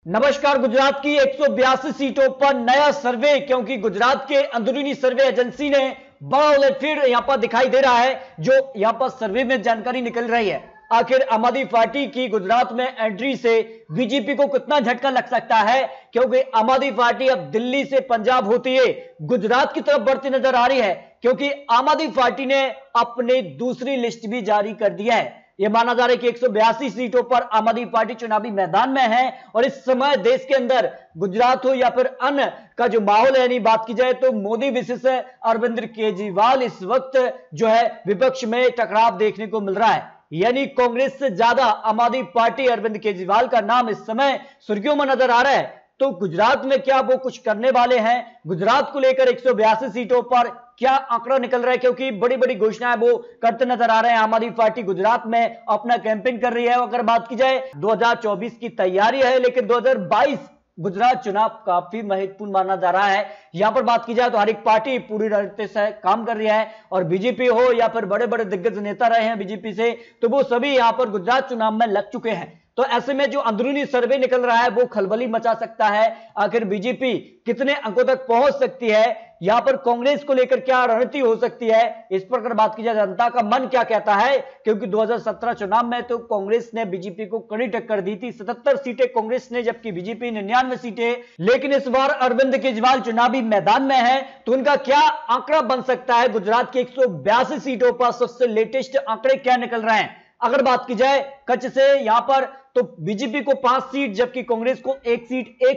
नमस्कार। गुजरात की 182 सीटों पर नया सर्वे, क्योंकि गुजरात के अंदरूनी सर्वे एजेंसी ने बड़ा उलटफेर यहां पर दिखाई दे रहा है। जो यहां पर सर्वे में जानकारी निकल रही है, आखिर आम आदमी पार्टी की गुजरात में एंट्री से बीजेपी को कितना झटका लग सकता है, क्योंकि आम आदमी पार्टी अब दिल्ली से पंजाब होती है गुजरात की तरफ बढ़ती नजर आ रही है, क्योंकि आम आदमी पार्टी ने अपनी दूसरी लिस्ट भी जारी कर दिया है। यह माना जा रहा है कि 182 सीटों पर आम आदमी पार्टी चुनावी मैदान में है और इस समय देश के अंदर गुजरात हो या फिर अन्य का जो माहौल है, यानी बात की जाए तो मोदी विशेष अरविंद केजरीवाल इस वक्त जो है विपक्ष में टकराव देखने को मिल रहा है। यानी कांग्रेस से ज्यादा आम आदमी पार्टी अरविंद केजरीवाल का नाम इस समय सुर्खियों में नजर आ रहा है। तो गुजरात में क्या वो कुछ करने वाले हैं? गुजरात को लेकर 182 सीटों पर क्या आंकड़ा निकल रहा है? क्योंकि बड़ी बड़ी घोषणाएं वो करते नजर आ रहे हैं। आम आदमी पार्टी गुजरात में अपना कैंपेन कर रही है। अगर बात की जाए 2024 की तैयारी है, लेकिन 2022 गुजरात चुनाव काफी महत्वपूर्ण माना जा रहा है। यहां पर बात की जाए तो हर एक पार्टी पूरी रणनीति से काम कर रही है, और बीजेपी हो या फिर बड़े बड़े दिग्गज नेता रहे हैं बीजेपी से, तो वो सभी यहां पर गुजरात चुनाव में लग चुके हैं। तो ऐसे में जो अंदरूनी सर्वे निकल रहा है वो खलबली मचा सकता है। आखिर बीजेपी कितने अंकों तक पहुंच सकती है, यहां पर कांग्रेस को लेकर क्या रणनीति हो सकती है, इस पर अगर बात की जाए जनता का मन क्या कहता है। क्योंकि 2017 चुनाव में तो कांग्रेस ने बीजेपी को कड़ी टक्कर दी थी, 77 सीटें कांग्रेस ने, जबकि बीजेपी 99 सीटें। लेकिन इस बार अरविंद केजरीवाल चुनावी मैदान में है, तो उनका क्या आंकड़ा बन सकता है? गुजरात की 182 सीटों पर सबसे लेटेस्ट आंकड़े क्या निकल रहे हैं? अगर बात की जाए कच्छ से यहां पर, तो बीजेपी को 5 सीट, जबकि कांग्रेस को 1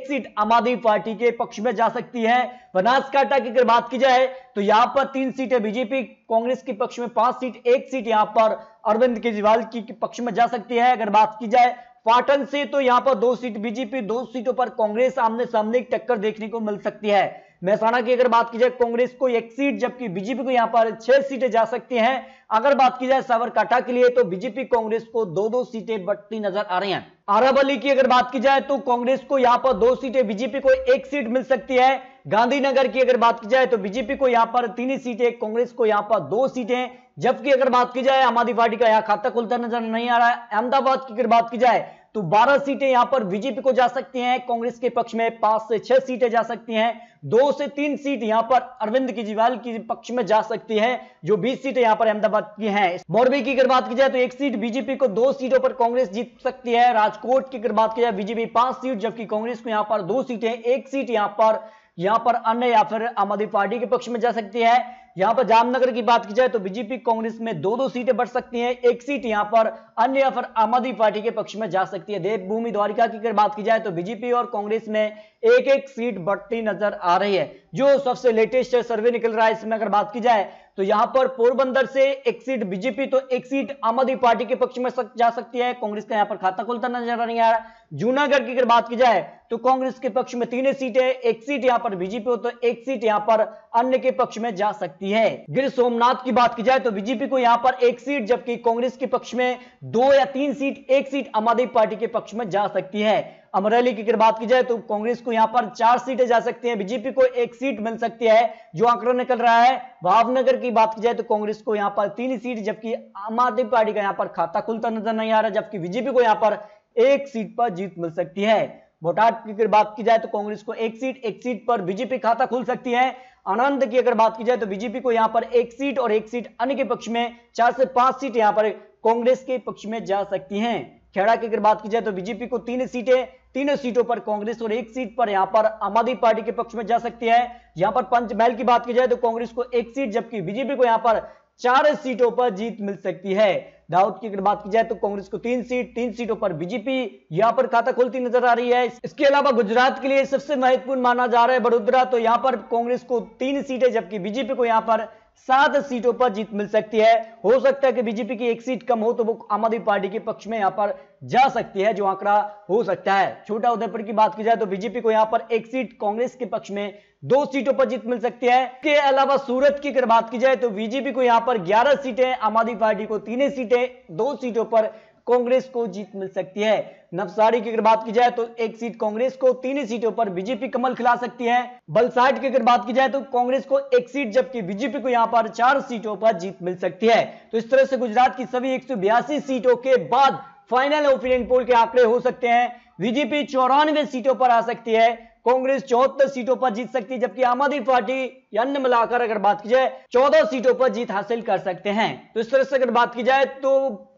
सीट आम आदमी पार्टी के पक्ष में जा सकती है। बनासकांठा की अगर बात की जाए तो यहां पर 3 सीटें बीजेपी कांग्रेस के पक्ष में, 5 सीट, 1 सीट यहां पर अरविंद केजरीवाल की पक्ष में जा सकती है। अगर बात की जाए पाटन से, तो यहां पर 2 सीट बीजेपी, 2 सीटों पर कांग्रेस आमने सामने एक टक्कर देखने को मिल सकती है। महसाणा की अगर बात की जाए कांग्रेस को 1 सीट, जबकि बीजेपी को यहां पर 6 सीटें जा सकती हैं। अगर बात की जाए साबरकांठा के लिए, तो बीजेपी कांग्रेस को 2-2 सीटें बढ़ती नजर आ रही हैं। अरावली की अगर बात की जाए तो कांग्रेस को यहां पर 2 सीटें, बीजेपी को 1 सीट मिल सकती है। गांधीनगर की अगर बात की जाए तो बीजेपी को यहां पर 3 सीटें, कांग्रेस को यहां पर 2 सीटें। जबकि अगर बात की जाए आम आदमी पार्टी का यहां खाता खुलता नजर नहीं आ रहा है। अहमदाबाद की अगर बात की जाए तो 12 सीटें यहां पर बीजेपी को जा सकती हैं, कांग्रेस के पक्ष में 5 से 6 सीटें जा सकती हैं। 2 से 3 सीट यहां पर अरविंद केजरीवाल के पक्ष में जा सकती है, जो 20 सीटें यहां पर अहमदाबाद की हैं। मोरबी की अगर बात की जाए तो 1 सीट बीजेपी को, 2 सीटों पर कांग्रेस जीत सकती है। राजकोट की अगर बात की जाए बीजेपी 5 सीट, जबकि कांग्रेस को यहां पर 2 सीटें, 1 सीट यहां पर अन्य या फिर आम आदमी पार्टी के पक्ष में जा सकती है। यहां पर जामनगर की बात की जाए तो बीजेपी कांग्रेस में 2-2 सीटें बढ़ सकती हैं, 1 सीट यहां पर अन्य या फिर आम आदमी पार्टी के पक्ष में जा सकती है। देवभूमि द्वारिका की अगर बात की जाए तो बीजेपी और कांग्रेस में 1-1 सीट बढ़ती नजर आ रही है। जो सबसे लेटेस्ट सर्वे निकल रहा है इसमें अगर बात की जाए तो यहां पर पोरबंदर से 1 सीट बीजेपी, तो 1 सीट आम आदमी पार्टी के पक्ष में जा सकती है। कांग्रेस का यहां पर खाता खुलता नजर नहीं आ रहा। जूनागढ़ की अगर बात की जाए तो कांग्रेस के पक्ष में 3 सीटें, 1 सीट यहां पर बीजेपी हो, तो 1 सीट यहां पर अन्य के पक्ष में जा सकती है। गिर सोमनाथ की बात की जाए तो बीजेपी को यहां पर 1 सीट, जबकि कांग्रेस के पक्ष में 2 या 3 सीट, 1 सीट आम आदमी पार्टी के पक्ष में जा सकती है। अमरेली की अगर बात की जाए तो कांग्रेस को यहां पर 4 सीटें जा सकती हैं, बीजेपी को 1 सीट मिल सकती है, जो आंकड़ा निकल रहा है। भावनगर की बात की जाए तो कांग्रेस को यहां पर 3 सीट, जबकि आम आदमी पार्टी का यहां पर खाता खुलता नजर नहीं आ रहा, जबकि बीजेपी को यहां पर 1 सीट पर जीत मिल सकती है। बोटाड की अगर बात की जाए तो कांग्रेस को 1 सीट पर बीजेपी खाता खुल सकती है। आनंद की अगर बात की जाए तो बीजेपी को यहां पर 1 सीट और 1 सीट अन्य के पक्ष में, 4 से 5 सीट यहां पर कांग्रेस के पक्ष में जा सकती हैं। खेड़ा की अगर बात की जाए तो बीजेपी को 3 सीटें, 3 सीटों पर कांग्रेस और 1 सीट पर यहां पर आम आदमी पार्टी के पक्ष में जा सकती है। यहां पर पंचमहल की बात की जाए तो कांग्रेस को 1 सीट, जबकि बीजेपी को यहां पर 4 सीटों पर जीत मिल सकती है। दाऊद की अगर बात की जाए तो कांग्रेस को 3 सीट, 3 सीटों पर बीजेपी यहां पर खाता खुलती नजर आ रही है। इसके अलावा गुजरात के लिए सबसे महत्वपूर्ण माना जा रहा है बड़ोदरा, तो यहां पर कांग्रेस को 3 सीटें, जबकि बीजेपी को यहां पर 7 सीटों पर जीत मिल सकती है। हो सकता है कि बीजेपी की 1 सीट कम हो तो वो आम आदमी पार्टी के पक्ष में यहां पर जा सकती है, जो आंकड़ा हो सकता है। छोटा उदयपुर की बात की जाए तो बीजेपी को यहां पर 1 सीट, कांग्रेस के पक्ष में 2 सीटों पर जीत मिल सकती है। इसके अलावा सूरत की अगर बात की जाए तो बीजेपी को यहां पर 11 सीटें, आम आदमी पार्टी को 3 सीटें, 2 सीटों पर कांग्रेस को जीत मिल सकती है। नवसारी की अगर बात की जाए तो 1 सीट कांग्रेस को, 3 सीटों पर बीजेपी कमल खिला सकती है। बलसाड की अगर बात की जाए तो कांग्रेस को 1 सीट, जबकि बीजेपी को यहां पर 4 सीटों पर जीत मिल सकती है। तो इस तरह से गुजरात की सभी 182 सीटों के बाद फाइनल ओपिनियन पोल के आंकड़े हो सकते हैं। बीजेपी 94 सीटों पर आ सकती है, कांग्रेस 74 सीटों पर जीत सकती है, जबकि आम आदमी पार्टी अन्य मिलाकर अगर बात की जाए 14 सीटों पर जीत हासिल कर सकते हैं। तो इस तरह से अगर बात की जाए तो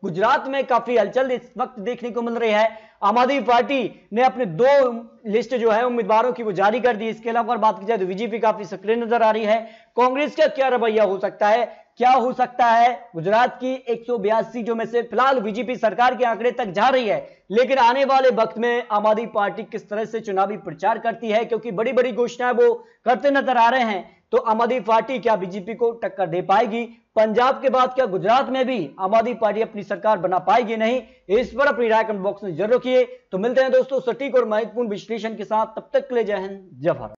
गुजरात में काफी हलचल इस वक्त देखने को मिल रही है। आम आदमी पार्टी ने अपने 2 लिस्ट जो है उम्मीदवारों की वो जारी कर दी। इसके अलावा अगर बात की जाए तो बीजेपी काफी सक्रिय नजर आ रही है। कांग्रेस का क्या रवैया हो सकता है, क्या हो सकता है? गुजरात की 182 सीटों में से फिलहाल बीजेपी सरकार के आंकड़े तक जा रही है, लेकिन आने वाले वक्त में आम आदमी पार्टी किस तरह से चुनावी प्रचार करती है, क्योंकि बड़ी बड़ी घोषणाएं वो करते नजर आ रहे हैं, तो आम आदमी पार्टी क्या बीजेपी को टक्कर दे पाएगी? पंजाब के बाद क्या गुजरात में भी आम आदमी पार्टी अपनी सरकार बना पाएगी नहीं? इस पर अपनी राय कमेंट बॉक्स में जरूर रखिए। तो मिलते हैं दोस्तों सटीक और महत्वपूर्ण विश्लेषण के साथ, तब तक के लिए जय हिंद जय भारत।